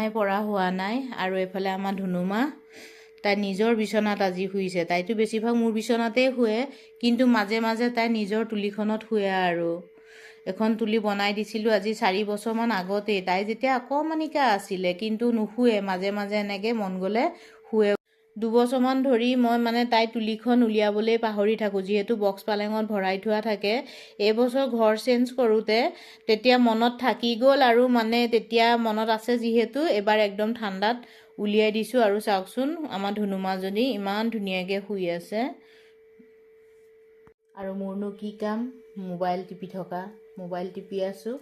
নাই পৰা হোৱা নাই। আৰু এফালে আমাৰ ধুনুমা তাই নিজৰ বিচনাত আজি শুইছে। তাইতো বেছিভাগ মোৰ বিচনাতেই শুৱে, কিন্তু মাজে মাজে তাই নিজৰ তুলিখনত শুৱে। আৰু এখন তুলি বনাই দিছিলোঁ আজি 4 বছৰমান আগতেই, তাই যেতিয়া অকণমানিকা আছিলে, কিন্তু নুশুৱে, মাজে মাজে এনেকৈ মন গ'লে শুৱে। 2 বছৰমান ধৰি মই মানে তাই তুলিখন উলিয়াবলৈ পাহৰি থাকোঁ, যিহেতু বক্স পালেঙত ভৰাই থোৱা থাকে। এইবছৰ ঘৰ চেঞ্জ কৰোঁতে তেতিয়া মনত থাকি গ'ল, আৰু মানে তেতিয়া মনত আছে যিহেতু এবাৰ একদম ঠাণ্ডাত উলিয়াই দিছোঁ। আৰু চাওকচোন আমাৰ ধুনুমাজনী ইমান ধুনীয়াকৈ শুই আছে। আৰু মোৰনো কি কাম, মোবাইল টিপি থকা, মোবাইল টিপি আছোঁ।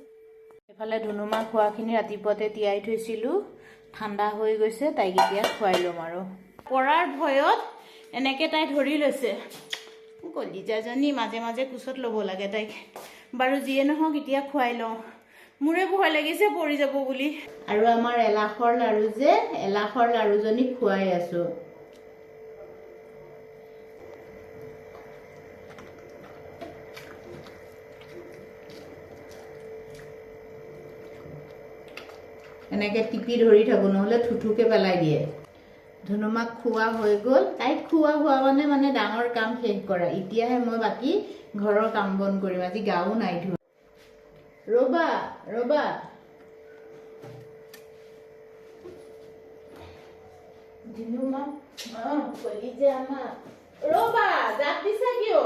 এইফালে ধুনুমা খোৱাখিনি ৰাতিপুৱাতে তিয়াই থৈছিলোঁ, ঠাণ্ডা হৈ গৈছে, তাইক এতিয়া খুৱাই ল'ম। আৰু পৰাৰ ভয়ত এনেকৈ তাই ধৰি লৈছে। কলিজাজনী মাজে মাজে কোচত ল'ব লাগে তাইক। বাৰু যিয়ে নহওক এতিয়া খুৱাই লওঁ, মোৰে ভয় লাগিছে পৰি যাব বুলি। আৰু আমাৰ এলাহৰ লাৰু যে, এলাহৰ লাৰুজনীক খুৱাই আছোঁ। এনেকৈ টিপি ধৰি থাকোঁ, নহ'লে থুথুকৈ পেলাই দিয়ে। ধুনুমাক খোৱা হৈ গ'ল। তাইক খোৱা হোৱা মানে ডাঙৰ কাম শেষ কৰা। এতিয়াহে মই বাকী ঘৰৰ কাম বন কৰিম। আজি গাও নাই ধোৱা। ৰ'বা ৰ'বা, ধুনুমা কলিজা আমাৰ, ৰ'বা জাপ দিছা কিয়?